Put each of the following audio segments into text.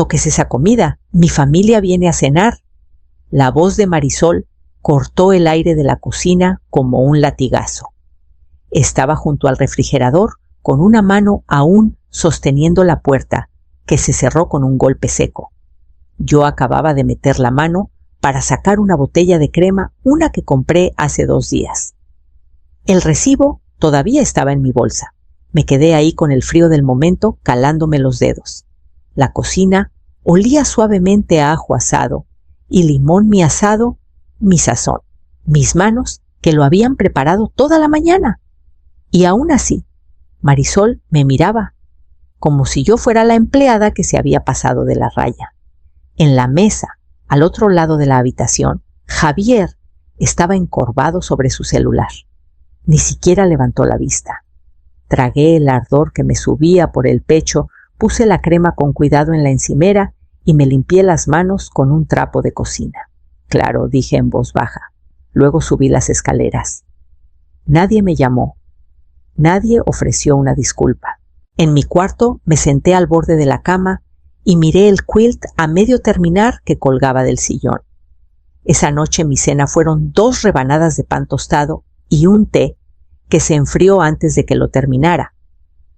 toques esa comida, mi familia viene a cenar. La voz de Marisol cortó el aire de la cocina como un latigazo. Estaba junto al refrigerador con una mano aún sosteniendo la puerta, que se cerró con un golpe seco. Yo acababa de meter la mano para sacar una botella de crema, una que compré hace 2 días. El recibo todavía estaba en mi bolsa. Me quedé ahí con el frío del momento calándome los dedos. La cocina olía suavemente a ajo asado y limón mi asado, mi sazón, mis manos que lo habían preparado toda la mañana. Y aún así, Marisol me miraba, como si yo fuera la empleada que se había pasado de la raya. En la mesa, al otro lado de la habitación, Javier estaba encorvado sobre su celular. Ni siquiera levantó la vista. Tragué el ardor que me subía por el pecho, puse la crema con cuidado en la encimera y me limpié las manos con un trapo de cocina. Claro, dije en voz baja. Luego subí las escaleras. Nadie me llamó. Nadie ofreció una disculpa. En mi cuarto me senté al borde de la cama y miré el quilt a medio terminar que colgaba del sillón. Esa noche mi cena fueron 2 rebanadas de pan tostado y un té que se enfrió antes de que lo terminara.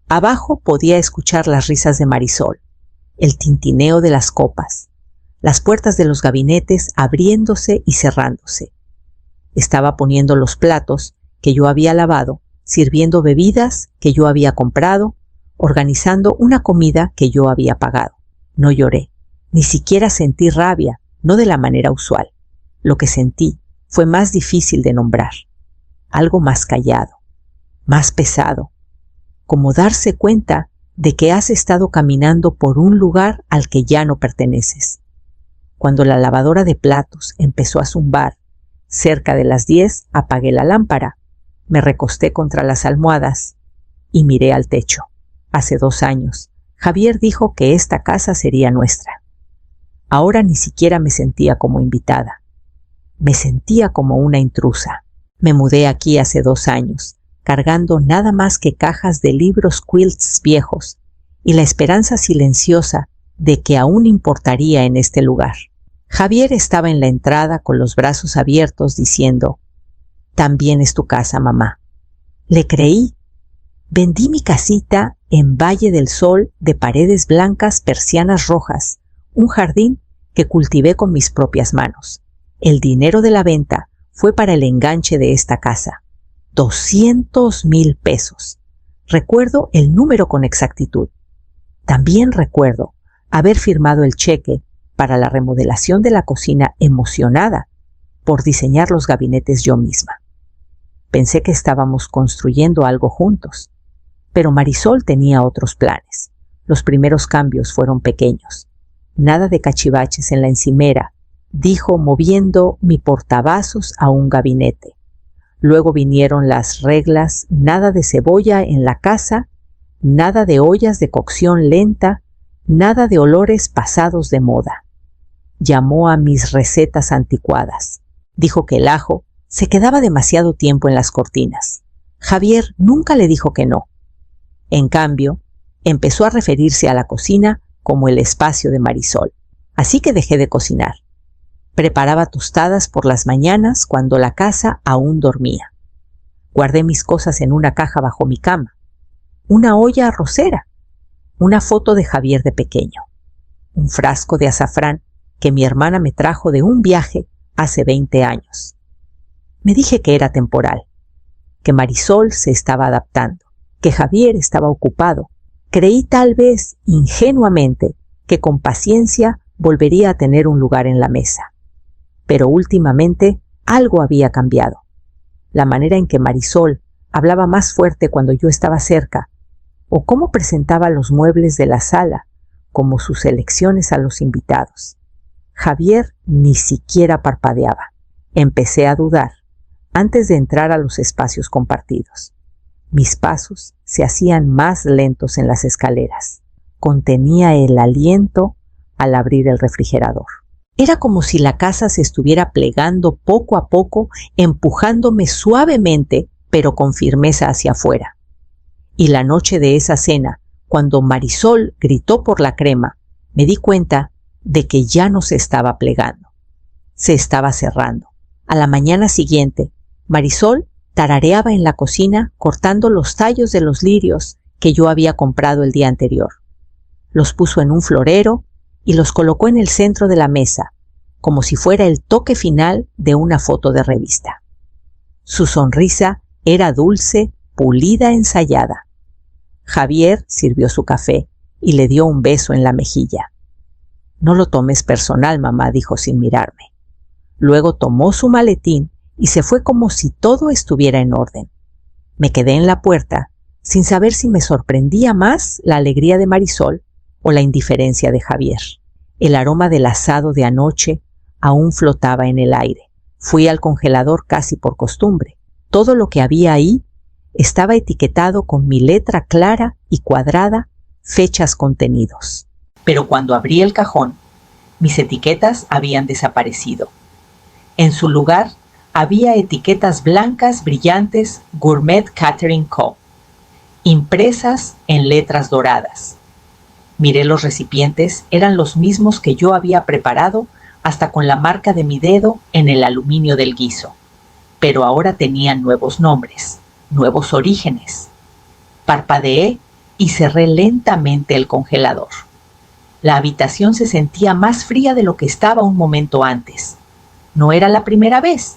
Abajo podía escuchar las risas de Marisol, el tintineo de las copas, las puertas de los gabinetes abriéndose y cerrándose. Estaba poniendo los platos que yo había lavado, sirviendo bebidas que yo había comprado, organizando una comida que yo había pagado. No lloré, ni siquiera sentí rabia, no de la manera usual. Lo que sentí fue más difícil de nombrar. Algo más callado, más pesado, como darse cuenta de que has estado caminando por un lugar al que ya no perteneces. Cuando la lavadora de platos empezó a zumbar, cerca de las 10 apagué la lámpara, me recosté contra las almohadas y miré al techo. Hace 2 años, Javier dijo que esta casa sería nuestra. Ahora ni siquiera me sentía como invitada. Me sentía como una intrusa. Me mudé aquí hace 2 años, cargando nada más que cajas de libros quilts viejos y la esperanza silenciosa de que aún importaría en este lugar. Javier estaba en la entrada con los brazos abiertos diciendo: «También es tu casa, mamá». Le creí. Vendí mi casita en Valle del Sol de paredes blancas, persianas rojas, un jardín que cultivé con mis propias manos. El dinero de la venta fue para el enganche de esta casa. 200,000 pesos. Recuerdo el número con exactitud. También recuerdo haber firmado el cheque para la remodelación de la cocina emocionada por diseñar los gabinetes yo misma. Pensé que estábamos construyendo algo juntos, pero Marisol tenía otros planes. Los primeros cambios fueron pequeños. Nada de cachivaches en la encimera, dijo moviendo mi portavasos a un gabinete. Luego vinieron las reglas: nada de cebolla en la casa, nada de ollas de cocción lenta, nada de olores pasados de moda. Llamó a mis recetas anticuadas. Dijo que el ajo se quedaba demasiado tiempo en las cortinas. Javier nunca le dijo que no. En cambio, empezó a referirse a la cocina como el espacio de Marisol. Así que dejé de cocinar. Preparaba tostadas por las mañanas cuando la casa aún dormía. Guardé mis cosas en una caja bajo mi cama. Una olla arrocera. Una foto de Javier de pequeño. Un frasco de azafrán que mi hermana me trajo de un viaje hace 20 años. Me dije que era temporal, que Marisol se estaba adaptando, que Javier estaba ocupado. Creí tal vez, ingenuamente, que con paciencia volvería a tener un lugar en la mesa. Pero últimamente algo había cambiado. La manera en que Marisol hablaba más fuerte cuando yo estaba cerca, o cómo presentaba los muebles de la sala, como sus elecciones a los invitados. Javier ni siquiera parpadeaba. Empecé a dudar antes de entrar a los espacios compartidos. Mis pasos se hacían más lentos en las escaleras. Contenía el aliento al abrir el refrigerador. Era como si la casa se estuviera plegando poco a poco, empujándome suavemente, pero con firmeza hacia afuera. Y la noche de esa cena, cuando Marisol gritó por la crema, Me di cuenta de que ya no se estaba plegando. Se estaba cerrando. A la mañana siguiente, Marisol tarareaba en la cocina cortando los tallos de los lirios que yo había comprado el día anterior. Los puso en un florero y los colocó en el centro de la mesa, como si fuera el toque final de una foto de revista. Su sonrisa era dulce, pulida, ensayada. Javier sirvió su café y le dio un beso en la mejilla. «No lo tomes personal, mamá», dijo sin mirarme. Luego tomó su maletín y se fue como si todo estuviera en orden. Me quedé en la puerta, sin saber si me sorprendía más la alegría de Marisol o la indiferencia de Javier. El aroma del asado de anoche aún flotaba en el aire. Fui al congelador casi por costumbre. Todo lo que había ahí estaba etiquetado con mi letra clara y cuadrada, fechas contenidos. Pero cuando abrí el cajón, mis etiquetas habían desaparecido. En su lugar había etiquetas blancas brillantes Gourmet Catering Co., impresas en letras doradas. Miré los recipientes, eran los mismos que yo había preparado, hasta con la marca de mi dedo en el aluminio del guiso. Pero ahora tenían nuevos nombres, nuevos orígenes. Parpadeé y cerré lentamente el congelador. La habitación se sentía más fría de lo que estaba un momento antes. No era la primera vez.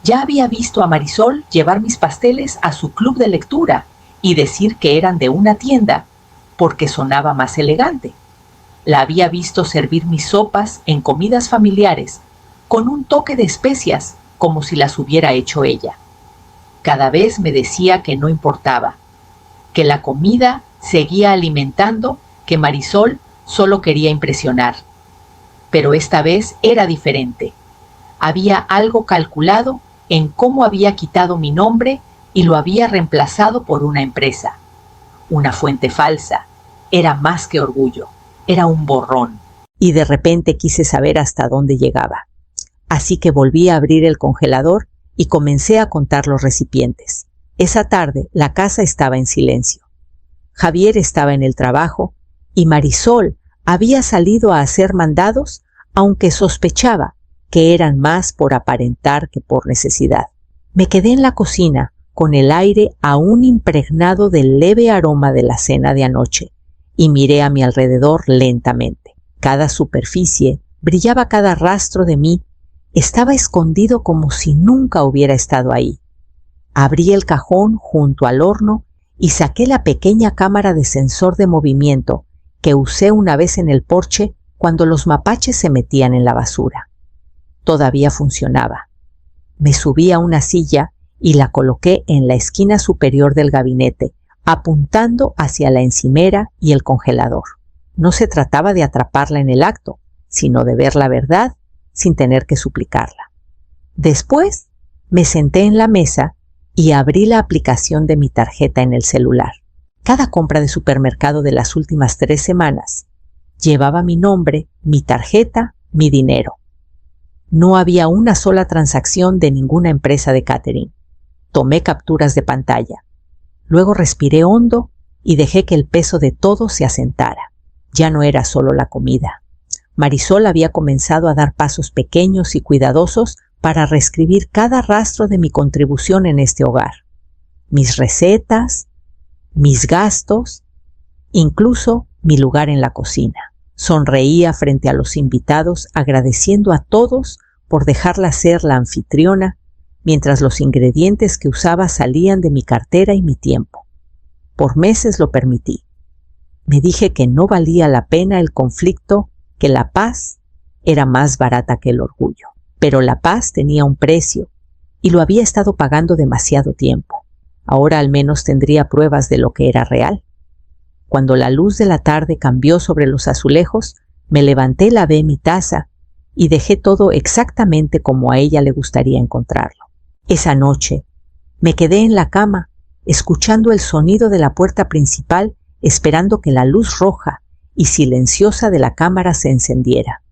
Ya había visto a Marisol llevar mis pasteles a su club de lectura y decir que eran de una tienda porque sonaba más elegante. La había visto servir mis sopas en comidas familiares con un toque de especias como si las hubiera hecho ella. Cada vez me decía que no importaba, que la comida seguía alimentando, que Marisol solo quería impresionar. Pero esta vez era diferente. Había algo calculado en cómo había quitado mi nombre y lo había reemplazado por una empresa. Una fuente falsa. Era más que orgullo. Era un borrón. Y de repente quise saber hasta dónde llegaba. Así que volví a abrir el congelador y comencé a contar los recipientes. Esa tarde la casa estaba en silencio. Javier estaba en el trabajo y Marisol había salido a hacer mandados, aunque sospechaba que eran más por aparentar que por necesidad. Me quedé en la cocina con el aire aún impregnado del leve aroma de la cena de anoche y miré a mi alrededor lentamente. Cada superficie, brillaba cada rastro de mí, estaba escondido como si nunca hubiera estado ahí. Abrí el cajón junto al horno y saqué la pequeña cámara de sensor de movimiento que usé una vez en el porche cuando los mapaches se metían en la basura. Todavía funcionaba. Me subí a una silla y la coloqué en la esquina superior del gabinete, apuntando hacia la encimera y el congelador. No se trataba de atraparla en el acto, sino de ver la verdad sin tener que suplicarla. Después me senté en la mesa y abrí la aplicación de mi tarjeta en el celular. Cada compra de supermercado de las últimas 3 semanas llevaba mi nombre, mi tarjeta, mi dinero. No había una sola transacción de ninguna empresa de catering. Tomé capturas de pantalla. Luego respiré hondo y dejé que el peso de todo se asentara. Ya no era solo la comida. Marisol había comenzado a dar pasos pequeños y cuidadosos para reescribir cada rastro de mi contribución en este hogar. Mis recetas, mis gastos, incluso mi lugar en la cocina. Sonreía frente a los invitados, agradeciendo a todos por dejarla ser la anfitriona, mientras los ingredientes que usaba salían de mi cartera y mi tiempo. Por meses lo permití. Me dije que no valía la pena el conflicto, que la paz era más barata que el orgullo. Pero la paz tenía un precio, y lo había estado pagando demasiado tiempo. Ahora al menos tendría pruebas de lo que era real. Cuando la luz de la tarde cambió sobre los azulejos, me levanté, lavé mi taza y dejé todo exactamente como a ella le gustaría encontrarlo. Esa noche me quedé en la cama, escuchando el sonido de la puerta principal, esperando que la luz roja y silenciosa de la cámara se encendiera.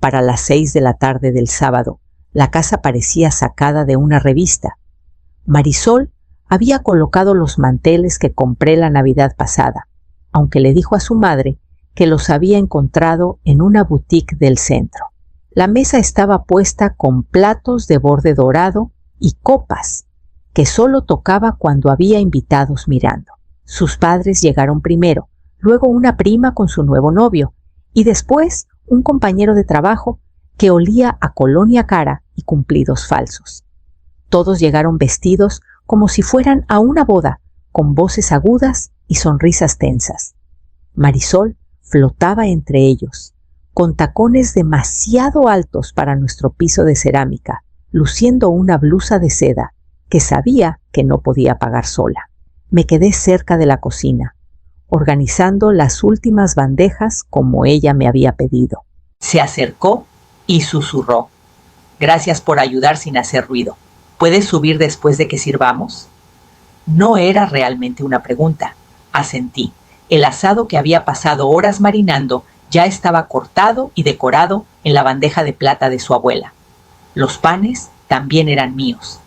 Para las 6 de la tarde del sábado, la casa parecía sacada de una revista. Marisol había colocado los manteles que compré la Navidad pasada, aunque le dijo a su madre que los había encontrado en una boutique del centro. La mesa estaba puesta con platos de borde dorado y copas que solo tocaba cuando había invitados mirando. Sus padres llegaron primero, luego una prima con su nuevo novio y después un compañero de trabajo que olía a colonia cara y cumplidos falsos. Todos llegaron vestidos como si fueran a una boda, con voces agudas y sonrisas tensas. Marisol flotaba entre ellos, con tacones demasiado altos para nuestro piso de cerámica, luciendo una blusa de seda que sabía que no podía pagar sola. Me quedé cerca de la cocina, organizando las últimas bandejas como ella me había pedido. Se acercó y susurró: «Gracias por ayudar sin hacer ruido. ¿Puedes subir después de que sirvamos?» No era realmente una pregunta. Asentí. El asado que había pasado horas marinando ya estaba cortado y decorado en la bandeja de plata de su abuela. Los panes también eran míos.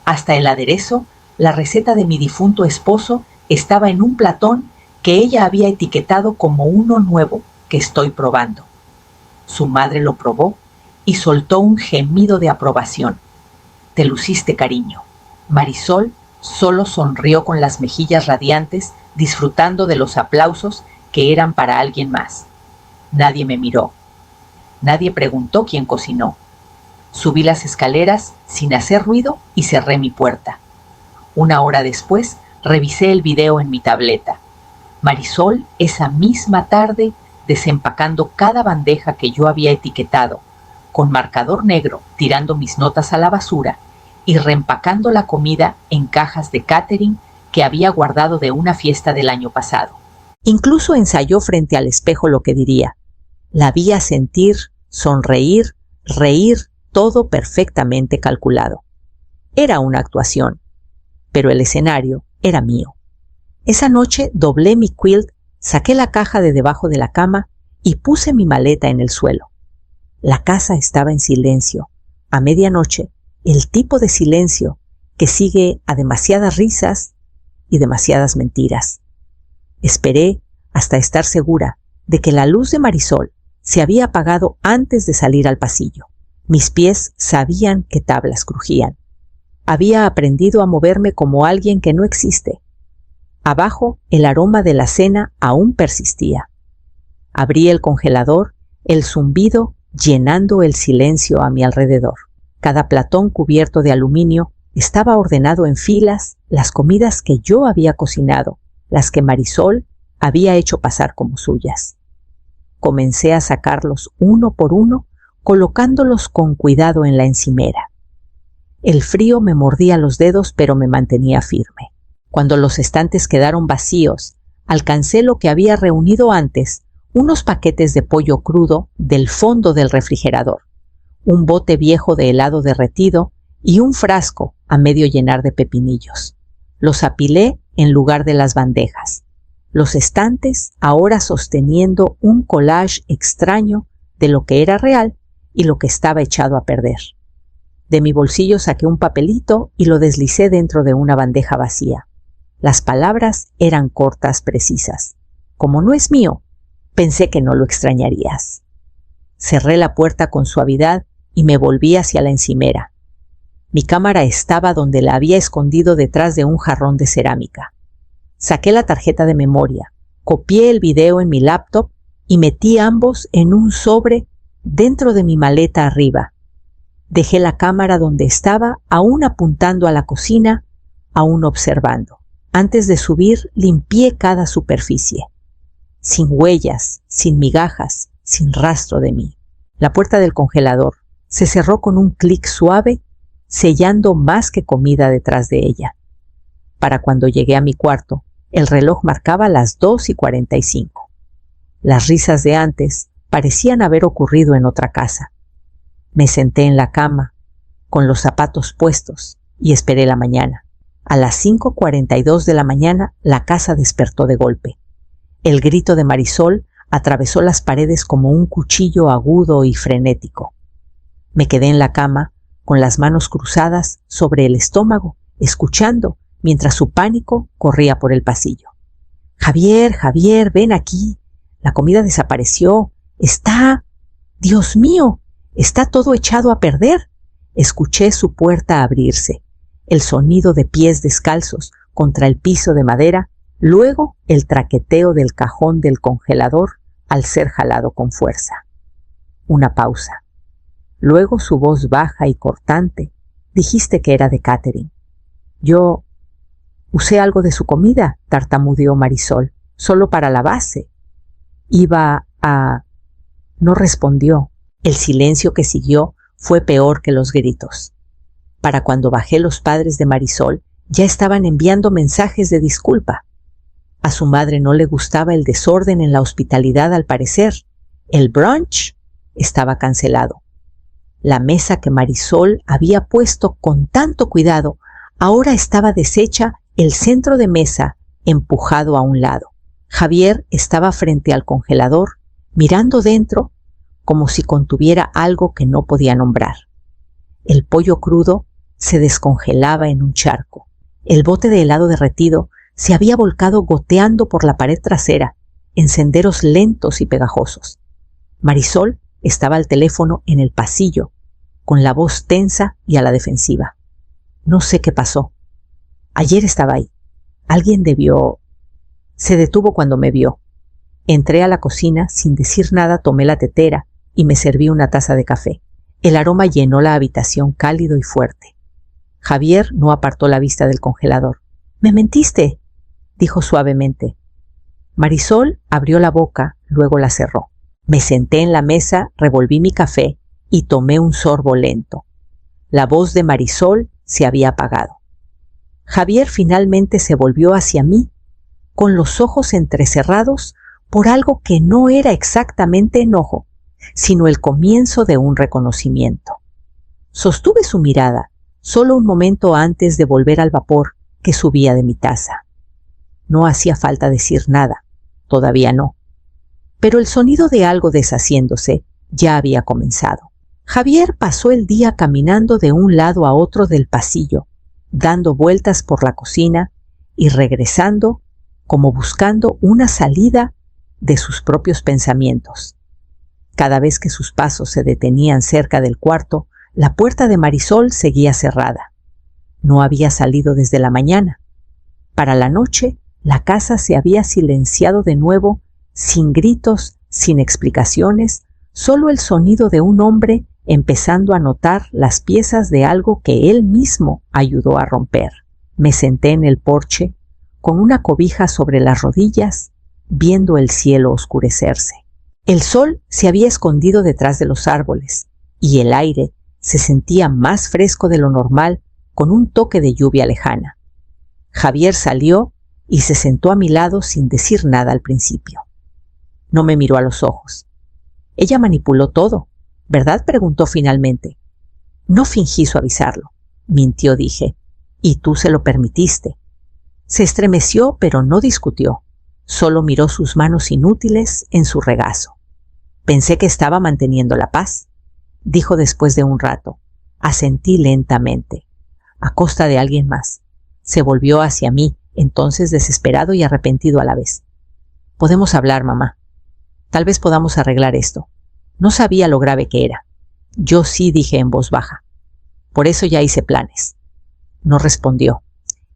Hasta el aderezo, la receta de mi difunto esposo, estaba en un platón que ella había etiquetado como uno nuevo que estoy probando. Su madre lo probó y soltó un gemido de aprobación. «Te luciste, cariño». Marisol solo sonrió con las mejillas radiantes, disfrutando de los aplausos que eran para alguien más. Nadie me miró. Nadie preguntó quién cocinó. Subí las escaleras sin hacer ruido y cerré mi puerta. Una hora después, revisé el video en mi tableta. Marisol, esa misma tarde, desempacando cada bandeja que yo había etiquetado, con marcador negro, tirando mis notas a la basura y reempacando la comida en cajas de catering que había guardado de una fiesta del año pasado. Incluso ensayó frente al espejo lo que diría. La vi sentir, sonreír, reír, todo perfectamente calculado. Era una actuación, pero el escenario era mío. Esa noche doblé mi quilt, saqué la caja de debajo de la cama y puse mi maleta en el suelo. La casa estaba en silencio. A medianoche, el tipo de silencio que sigue a demasiadas risas y demasiadas mentiras. Esperé hasta estar segura de que la luz de Marisol se había apagado antes de salir al pasillo. Mis pies sabían qué tablas crujían. Había aprendido a moverme como alguien que no existe. Abajo, el aroma de la cena aún persistía. Abrí el congelador, el zumbido llenando el silencio a mi alrededor. Cada platón cubierto de aluminio estaba ordenado en filas, las comidas que yo había cocinado, las que Marisol había hecho pasar como suyas. Comencé a sacarlos uno por uno, colocándolos con cuidado en la encimera. El frío me mordía los dedos, pero me mantenía firme. Cuando los estantes quedaron vacíos, alcancé lo que había reunido antes, unos paquetes de pollo crudo del fondo del refrigerador, un bote viejo de helado derretido y un frasco a medio llenar de pepinillos. Los apilé en lugar de las bandejas. Los estantes ahora sosteniendo un collage extraño de lo que era real y lo que estaba echado a perder. De mi bolsillo saqué un papelito y lo deslicé dentro de una bandeja vacía. Las palabras eran cortas, precisas. Como no es mío, pensé que no lo extrañarías. Cerré la puerta con suavidad y me volví hacia la encimera. Mi cámara estaba donde la había escondido detrás de un jarrón de cerámica. Saqué la tarjeta de memoria, copié el video en mi laptop y metí ambos en un sobre dentro de mi maleta arriba. Dejé la cámara donde estaba, aún apuntando a la cocina, aún observando. Antes de subir, limpié cada superficie. Sin huellas, sin migajas, sin rastro de mí. La puerta del congelador se cerró con un clic suave, sellando más que comida detrás de ella. Para cuando llegué a mi cuarto, el reloj marcaba las 2:45. Las risas de antes parecían haber ocurrido en otra casa. Me senté en la cama, con los zapatos puestos, y esperé la mañana. A las 5:42 de la mañana, la casa despertó de golpe. El grito de Marisol atravesó las paredes como un cuchillo agudo y frenético. Me quedé en la cama, con las manos cruzadas sobre el estómago, escuchando, mientras su pánico corría por el pasillo. «Javier, Javier, ven aquí. la comida desapareció. Dios mío, está todo echado a perder. Escuché su puerta abrirse, el sonido de pies descalzos contra el piso de madera, luego el traqueteo del cajón del congelador al ser jalado con fuerza. Una pausa. Luego su voz baja y cortante. Dijiste que era de Catherine. Yo usé algo de su comida, tartamudeó Marisol, solo para la base. No respondió. El silencio que siguió fue peor que los gritos. Para cuando bajé, los padres de Marisol ya estaban enviando mensajes de disculpa. A su madre no le gustaba el desorden en la hospitalidad, al parecer. El brunch estaba cancelado. La mesa que Marisol había puesto con tanto cuidado ahora estaba deshecha, el centro de mesa empujado a un lado. Javier estaba frente al congelador, mirando dentro como si contuviera algo que no podía nombrar. El pollo crudo se descongelaba en un charco. El bote de helado derretido se había volcado goteando por la pared trasera, en senderos lentos y pegajosos. Marisol estaba al teléfono en el pasillo, con la voz tensa y a la defensiva. No sé qué pasó. Ayer estaba ahí. Alguien debió... Se detuvo cuando me vio. Entré a la cocina, sin decir nada tomé la tetera y me serví una taza de café. El aroma llenó la habitación cálido y fuerte. Javier no apartó la vista del congelador. «Me mentiste», dijo suavemente. Marisol abrió la boca, luego la cerró. Me senté en la mesa, revolví mi café y tomé un sorbo lento. La voz de Marisol se había apagado. Javier finalmente se volvió hacia mí, con los ojos entrecerrados por algo que no era exactamente enojo, sino el comienzo de un reconocimiento. Sostuve su mirada solo un momento antes de volver al vapor que subía de mi taza. No hacía falta decir nada, todavía no. Pero el sonido de algo deshaciéndose ya había comenzado. Javier pasó el día caminando de un lado a otro del pasillo, dando vueltas por la cocina y regresando como buscando una salida de sus propios pensamientos. Cada vez que sus pasos se detenían cerca del cuarto, la puerta de Marisol seguía cerrada. No había salido desde la mañana. Para la noche, la casa se había silenciado de nuevo, sin gritos, sin explicaciones, solo el sonido de un hombre empezando a notar las piezas de algo que él mismo ayudó a romper. Me senté en el porche, con una cobija sobre las rodillas, viendo el cielo oscurecerse. El sol se había escondido detrás de los árboles, y el aire se sentía más fresco de lo normal, con un toque de lluvia lejana. Javier salió y se sentó a mi lado sin decir nada al principio. No me miró a los ojos. Ella manipuló todo, ¿verdad?, preguntó finalmente. No fingí suavizarlo, mintió, dije, y tú se lo permitiste. Se estremeció, pero no discutió. Solo miró sus manos inútiles en su regazo. Pensé que estaba manteniendo la paz, dijo después de un rato. Asentí lentamente, a costa de alguien más. Se volvió hacia mí, entonces desesperado y arrepentido a la vez. Podemos hablar, mamá. Tal vez podamos arreglar esto. No sabía lo grave que era. Yo sí, dije en voz baja. Por eso ya hice planes. No respondió.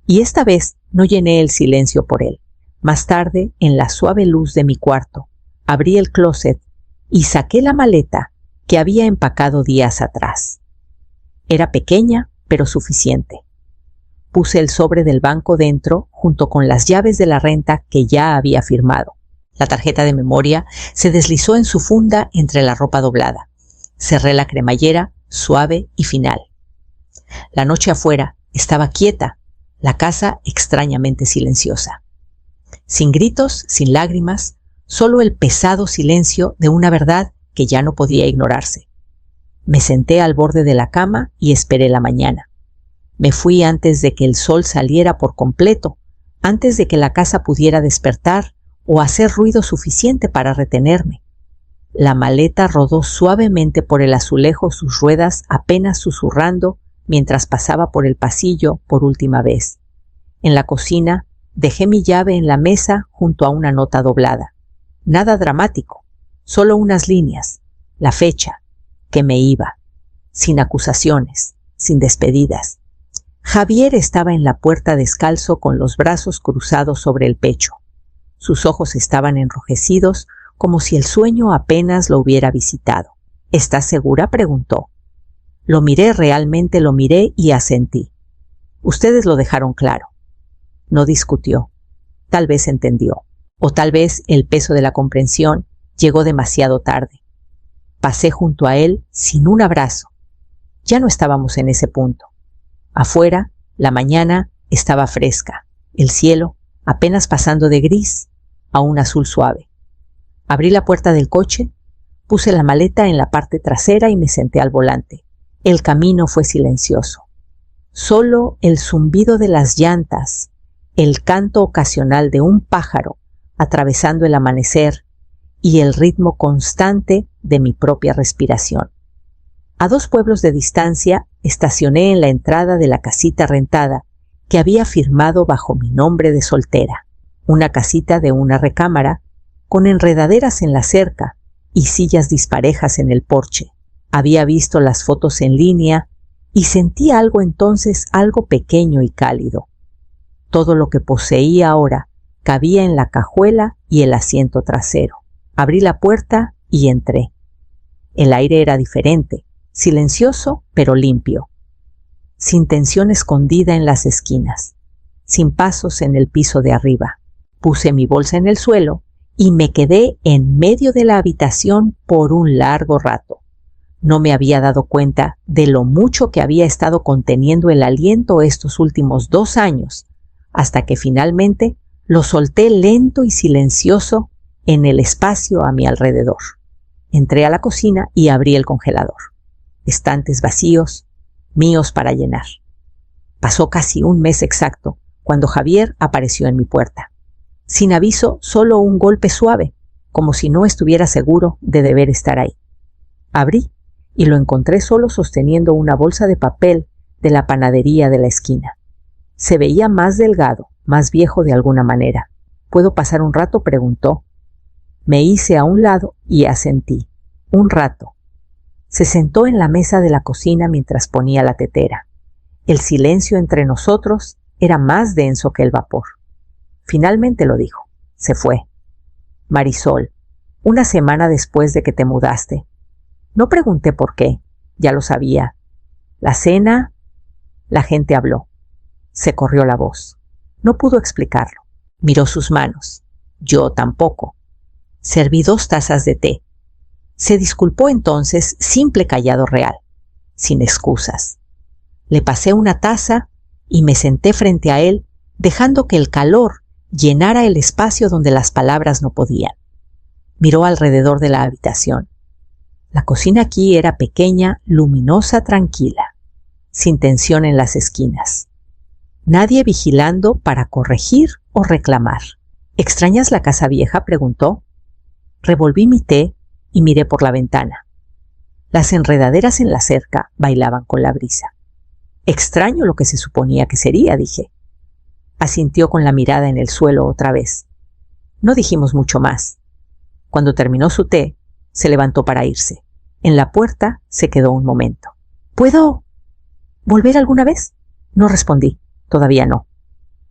Y esta vez no llené el silencio por él. Más tarde, en la suave luz de mi cuarto, abrí el closet y saqué la maleta que había empacado días atrás. Era pequeña, pero suficiente. Puse el sobre del banco dentro, junto con las llaves de la renta que ya había firmado. La tarjeta de memoria se deslizó en su funda entre la ropa doblada. Cerré la cremallera, suave y final. La noche afuera estaba quieta, la casa extrañamente silenciosa. Sin gritos, sin lágrimas, solo el pesado silencio de una verdad que ya no podía ignorarse. Me senté al borde de la cama y esperé la mañana. Me fui antes de que el sol saliera por completo, antes de que la casa pudiera despertar o hacer ruido suficiente para retenerme. La maleta rodó suavemente por el azulejo, sus ruedas apenas susurrando mientras pasaba por el pasillo por última vez. En la cocina dejé mi llave en la mesa junto a una nota doblada. Nada dramático, solo unas líneas, la fecha, que me iba, sin acusaciones, sin despedidas. Javier estaba en la puerta descalzo con los brazos cruzados sobre el pecho. Sus ojos estaban enrojecidos como si el sueño apenas lo hubiera visitado. ¿Estás segura?, preguntó. Lo miré y asentí. Ustedes lo dejaron claro. No discutió. Tal vez entendió. O tal vez el peso de la comprensión llegó demasiado tarde. Pasé junto a él sin un abrazo. Ya no estábamos en ese punto. Afuera, la mañana estaba fresca, el cielo apenas pasando de gris a un azul suave. Abrí la puerta del coche, puse la maleta en la parte trasera y me senté al volante. El camino fue silencioso. Solo el zumbido de las llantas, el canto ocasional de un pájaro atravesando el amanecer y el ritmo constante de mi propia respiración. A 2 pueblos de distancia estacioné en la entrada de la casita rentada que había firmado bajo mi nombre de soltera, una casita de una recámara, con enredaderas en la cerca y sillas disparejas en el porche. Había visto las fotos en línea y sentí algo entonces, algo pequeño y cálido. Todo lo que poseía ahora cabía en la cajuela y el asiento trasero. Abrí la puerta y entré. El aire era diferente, silencioso pero limpio, sin tensión escondida en las esquinas, sin pasos en el piso de arriba. Puse mi bolsa en el suelo y me quedé en medio de la habitación por un largo rato. No me había dado cuenta de lo mucho que había estado conteniendo el aliento estos últimos 2 años, hasta que finalmente lo solté lento y silencioso en el espacio a mi alrededor. Entré a la cocina y abrí el congelador. Estantes vacíos, míos para llenar. Pasó casi un mes exacto cuando Javier apareció en mi puerta. Sin aviso, solo un golpe suave, como si no estuviera seguro de deber estar ahí. Abrí y lo encontré solo sosteniendo una bolsa de papel de la panadería de la esquina. Se veía más delgado, más viejo de alguna manera. ¿Puedo pasar un rato?, preguntó. Me hice a un lado y asentí. Un rato. Se sentó en la mesa de la cocina mientras ponía la tetera. El silencio entre nosotros era más denso que el vapor. Finalmente lo dijo. Se fue. Marisol, una semana después de que te mudaste. No pregunté por qué, ya lo sabía. La cena, la gente habló. Se corrió la voz. No pudo explicarlo. Miró sus manos. Yo tampoco. Serví 2 tazas de té. Se disculpó entonces, simple callado real, sin excusas. Le pasé una taza y me senté frente a él, dejando que el calor llenara el espacio donde las palabras no podían. Miró alrededor de la habitación. La cocina aquí era pequeña, luminosa, tranquila, sin tensión en las esquinas. Nadie vigilando para corregir o reclamar. ¿Extrañas la casa vieja?, preguntó. Revolví mi té y miré por la ventana. Las enredaderas en la cerca bailaban con la brisa. Extraño lo que se suponía que sería, dije. Asintió con la mirada en el suelo otra vez. No dijimos mucho más. Cuando terminó su té, se levantó para irse. En la puerta se quedó un momento. ¿Puedo volver alguna vez? No respondí. Todavía no.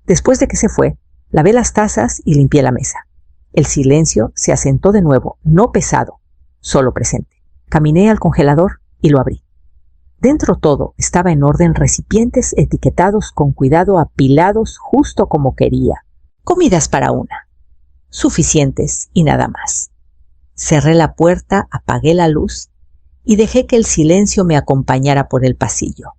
Después de que se fue, lavé las tazas y limpié la mesa. El silencio se asentó de nuevo, no pesado, solo presente. Caminé al congelador y lo abrí. Dentro todo estaba en orden, recipientes etiquetados con cuidado, apilados justo como quería. Comidas para una. Suficientes y nada más. Cerré la puerta, apagué la luz y dejé que el silencio me acompañara por el pasillo.